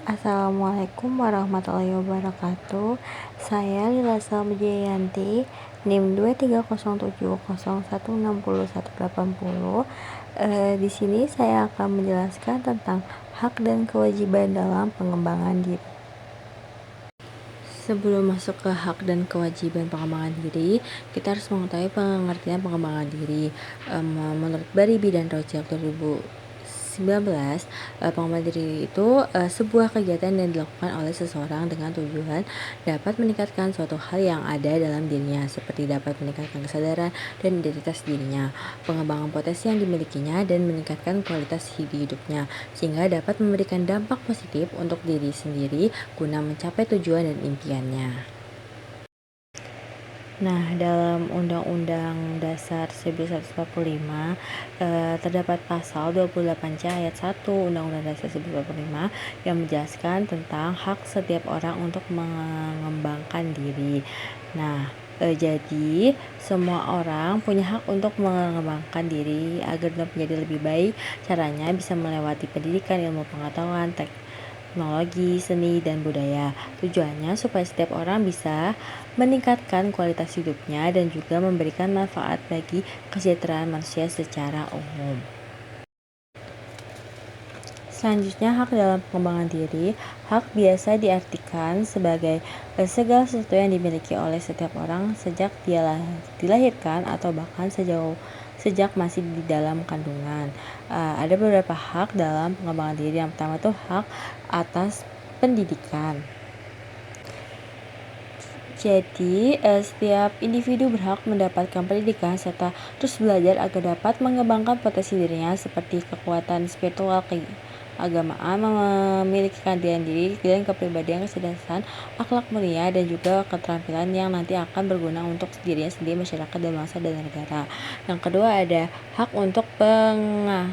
Assalamualaikum warahmatullahi wabarakatuh. Saya Lila Salmajayanti, NIM 23070160180. Di sini saya akan menjelaskan tentang hak dan kewajiban dalam pengembangan diri. Sebelum masuk ke hak dan kewajiban pengembangan diri, kita harus mengetahui pengertian pengembangan diri. Menurut Baribi dan Rojak 2019, pengembangan diri itu sebuah kegiatan yang dilakukan oleh seseorang dengan tujuan dapat meningkatkan suatu hal yang ada dalam dirinya, seperti dapat meningkatkan kesadaran dan identitas dirinya, pengembangan potensi yang dimilikinya, dan meningkatkan kualitas hidupnya, sehingga dapat memberikan dampak positif untuk diri sendiri guna mencapai tujuan dan impiannya. Nah, dalam Undang-Undang Dasar 1945 terdapat pasal 28C ayat 1 Undang-Undang Dasar 1945 yang menjelaskan tentang hak setiap orang untuk mengembangkan diri. Nah, jadi semua orang punya hak untuk mengembangkan diri agar menjadi lebih baik. Caranya bisa melewati pendidikan, ilmu pengetahuan, teknologi, seni, dan budaya. Tujuannya supaya setiap orang bisa meningkatkan kualitas hidupnya dan juga memberikan manfaat bagi kesejahteraan manusia secara umum. Selanjutnya, hak dalam pengembangan diri. Hak biasa diartikan sebagai segala sesuatu yang dimiliki oleh setiap orang sejak dia dilahirkan atau bahkan sejak masih di dalam kandungan. Ada beberapa hak dalam pengembangan diri. Yang pertama itu hak atas pendidikan. Jadi, setiap individu berhak mendapatkan pendidikan serta terus belajar agar dapat mengembangkan potensi dirinya seperti kekuatan spiritual, keagamaan, memiliki keahlian diri dan kepribadian, kecerdasan, akhlak mulia, dan juga keterampilan yang nanti akan berguna untuk dirinya sendiri, masyarakat, dan bangsa dan negara. Yang kedua ada hak untuk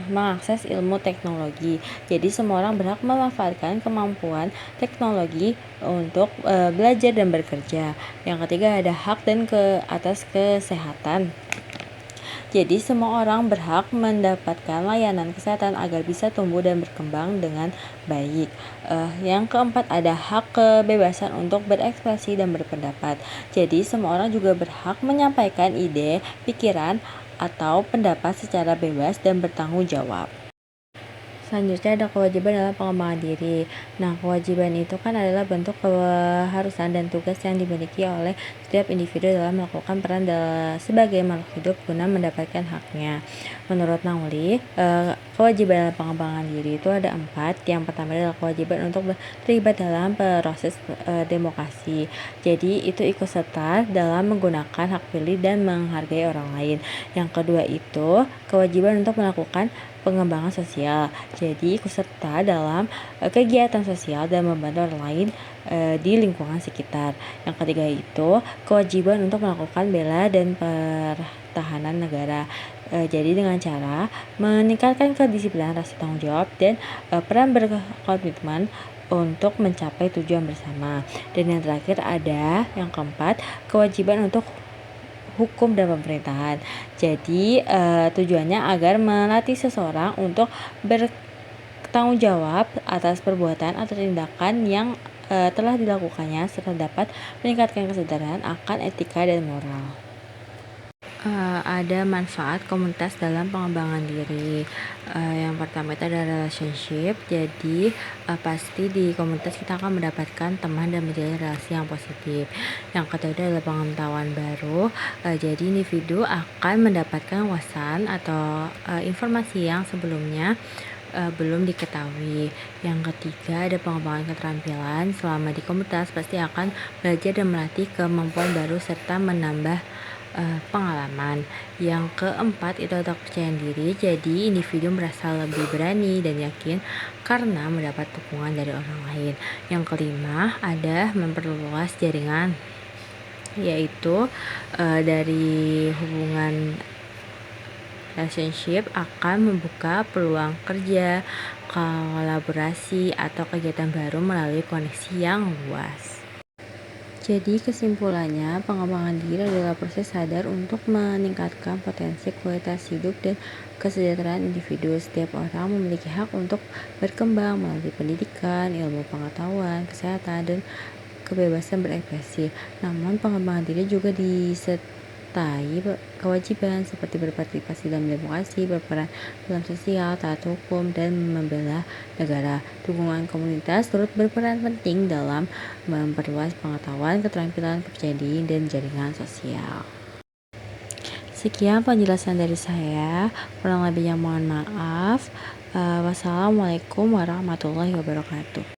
mengakses ilmu teknologi. Jadi semua orang berhak memanfaatkan kemampuan teknologi untuk belajar dan bekerja. Yang ketiga ada hak dan atas kesehatan. Jadi semua orang berhak mendapatkan layanan kesehatan agar bisa tumbuh dan berkembang dengan baik. Yang keempat ada hak kebebasan untuk berekspresi dan berpendapat. Jadi semua orang juga berhak menyampaikan ide, pikiran, atau pendapat secara bebas dan bertanggung jawab. Selanjutnya ada kewajiban dalam pengembangan diri. Nah, kewajiban itu kan adalah bentuk keharusan dan tugas yang dimiliki oleh setiap individu dalam melakukan peran sebagai makhluk hidup guna mendapatkan haknya. Menurut Nauli, kewajiban dalam pengembangan diri itu ada 4. Yang pertama adalah kewajiban untuk terlibat dalam proses demokrasi. Jadi itu ikut serta dalam menggunakan hak pilih dan menghargai orang lain. Yang kedua itu kewajiban untuk melakukan pengembangan sosial. Jadi ikut serta dalam kegiatan sosial dan membantu orang lain di lingkungan sekitar. Yang ketiga itu kewajiban untuk melakukan bela dan pertahanan negara. Jadi dengan cara meningkatkan kedisiplinan, rasa tanggung jawab, dan peran berkomitmen untuk mencapai tujuan bersama. Dan yang terakhir ada yang keempat, kewajiban untuk hukum dan pemerintahan. Jadi tujuannya agar melatih seseorang untuk bertanggung jawab atas perbuatan atau tindakan yang telah dilakukannya serta dapat meningkatkan kesadaran akan etika dan moral. Ada manfaat komunitas dalam pengembangan diri. Yang pertama itu ada relationship. Jadi pasti di komunitas kita akan mendapatkan teman dan menjalin relasi yang positif. Yang kedua adalah pengetahuan baru. Jadi individu akan mendapatkan wawasan atau informasi yang sebelumnya belum diketahui. Yang ketiga ada pengembangan keterampilan. Selama di komunitas pasti akan belajar dan melatih kemampuan baru serta menambah pengalaman. Yang keempat itu ada kepercayaan diri. Jadi individu merasa lebih berani dan yakin karena mendapat dukungan dari orang lain. Yang kelima ada memperluas jaringan, yaitu dari hubungan relationship akan membuka peluang kerja, kolaborasi, atau kegiatan baru melalui koneksi yang luas. Jadi kesimpulannya, pengembangan diri adalah proses sadar untuk meningkatkan potensi kualitas hidup dan kesejahteraan individu. Setiap orang memiliki hak untuk berkembang melalui pendidikan, ilmu pengetahuan, kesehatan, dan kebebasan berekspresi. Namun pengembangan diri juga disertai kewajiban seperti berpartisipasi dalam demokrasi, berperan dalam sosial, taat hukum, dan membela negara. Dukungan komunitas turut berperan penting dalam memperluas pengetahuan, keterampilan, kepercayaan diri, dan jaringan sosial. Sekian penjelasan dari saya, kurang lebihnya mohon maaf. Wassalamualaikum warahmatullahi wabarakatuh.